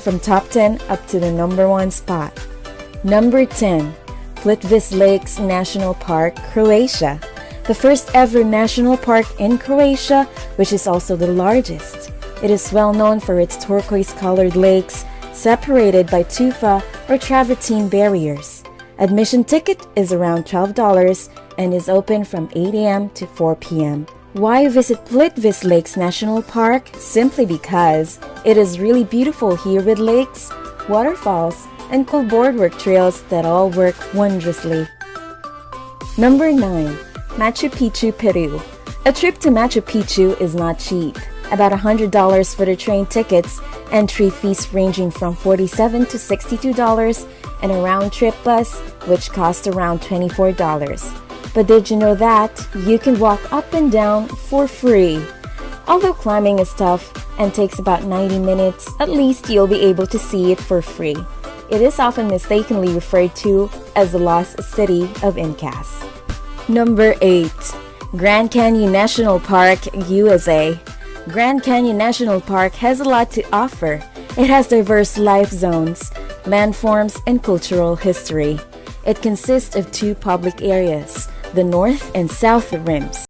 from top 10 up to the number 1 spot. Number 10. Plitvice Lakes National Park, Croatia. The first ever national park in Croatia, which is also the largest. It is well known for its turquoise-colored lakes, separated by tufa or travertine barriers. Admission ticket is around $12 and is open from 8 a.m. to 4 p.m. Why visit Plitvice Lakes National Park? Simply because it is really beautiful here with lakes, waterfalls, and cool boardwalk trails that all work wondrously. Number 9. Machu Picchu, Peru. A trip to Machu Picchu is not cheap. About $100 for the train tickets, entry fees ranging from $47 to $62, and a round-trip bus, which costs around $24. But did you know that you can walk up and down for free? Although climbing is tough and takes about 90 minutes, at least you'll be able to see it for free. It is often mistakenly referred to as the Lost City of Incas. Number 8. Grand Canyon National Park, USA. Grand Canyon National Park has a lot to offer. It has diverse life zones, landforms, and cultural history. It consists of 2 public areas, the North and South Rims.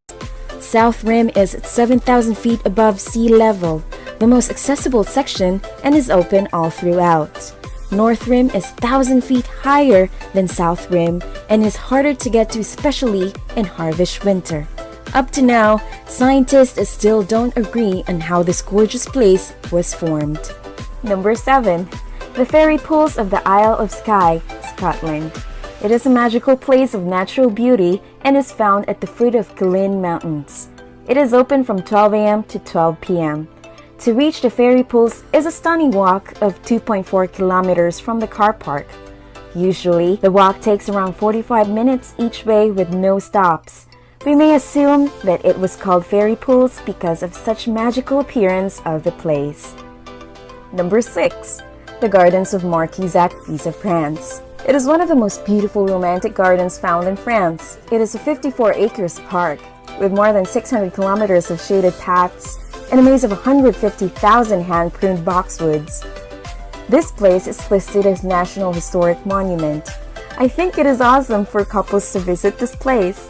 South Rim is 7,000 feet above sea level, the most accessible section, and is open all throughout. North Rim is 1,000 feet higher than South Rim and is harder to get to, especially in harvest winter. Up to now, scientists still don't agree on how this gorgeous place was formed. Number 7. The Fairy Pools of the Isle of Skye, Scotland. It is a magical place of natural beauty and is found at the foot of Culzean Mountains. It is open from 12 a.m. to 12 p.m. To reach the fairy pools is a stunning walk of 2.4 kilometers from the car park. Usually, the walk takes around 45 minutes each way with no stops. We may assume that it was called fairy pools because of such magical appearance of the place. Number 6. The Gardens of Marquissac, France. It is one of the most beautiful romantic gardens found in France. It is a 54 acres park with more than 600 kilometers of shaded paths and a maze of 150,000 hand-pruned boxwoods. This place is listed as National Historic Monument. I think it is awesome for couples to visit this place.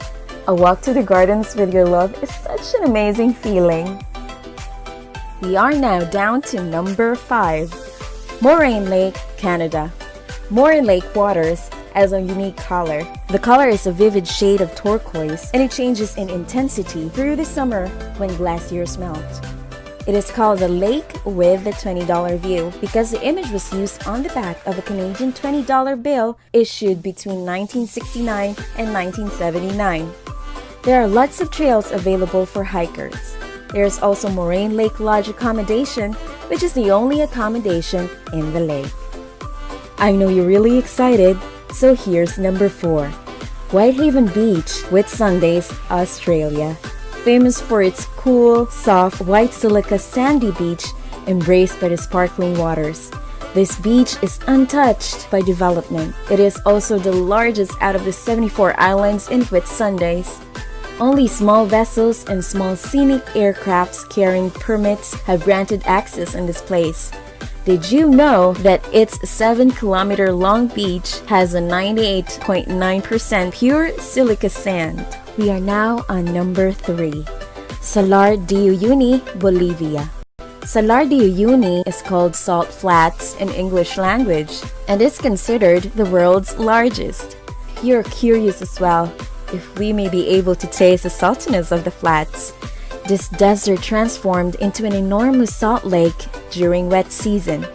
A walk to the gardens with your love is such an amazing feeling. We are now down to number 5. Moraine Lake, Canada. Moraine Lake waters has a unique color. The color is a vivid shade of turquoise and it changes in intensity through the summer when glaciers melt. It is called the Lake with the $20 View because the image was used on the back of a Canadian $20 bill issued between 1969 and 1979. There are lots of trails available for hikers. There is also Moraine Lake Lodge accommodation, which is the only accommodation in the lake. I know you're really excited, so here's number 4. Whitehaven Beach, Whitsundays, Australia. Famous for its cool, soft, white silica sandy beach embraced by the sparkling waters. This beach is untouched by development. It is also the largest out of the 74 islands in Whitsundays. Only small vessels and small scenic aircrafts carrying permits have granted access in this place. Did you know that its 7-kilometer long beach has a 98.9% pure silica sand? We are now on number 3. Salar de Uyuni, Bolivia. Salar de Uyuni is called Salt Flats in English language and is considered the world's largest. You're curious as well if we may be able to taste the saltiness of the flats. This desert transformed into an enormous salt lake during wet season.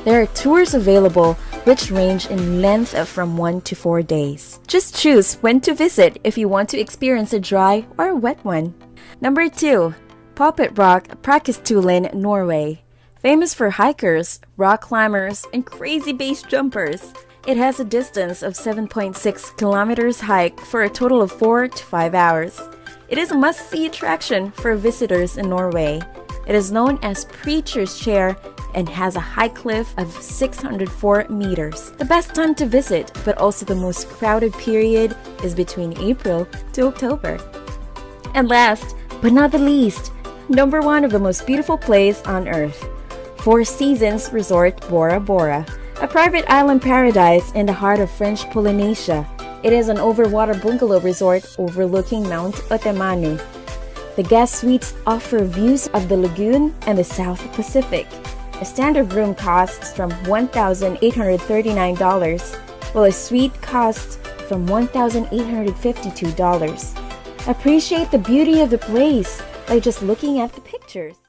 There are tours available which range in length from 1 to 4 days. Just choose when to visit if you want to experience a dry or a wet one. Number 2. Puppet Rock, Prakestolen, Norway. Famous for hikers, rock climbers, and crazy base jumpers. It has a distance of 7.6 kilometers hike for a total of 4 to 5 hours. It is a must-see attraction for visitors in Norway. It is known as Preacher's Chair and has a high cliff of 604 meters. The best time to visit, but also the most crowded period, is between April to October. And last, but not the least, number 1 of the most beautiful place on earth. Four Seasons Resort Bora Bora, a private island paradise in the heart of French Polynesia. It is an overwater bungalow resort overlooking Mount Otemane. The guest suites offer views of the lagoon and the South Pacific. A standard room costs from $1,839, while a suite costs from $1,852. Appreciate the beauty of the place by just looking at the pictures.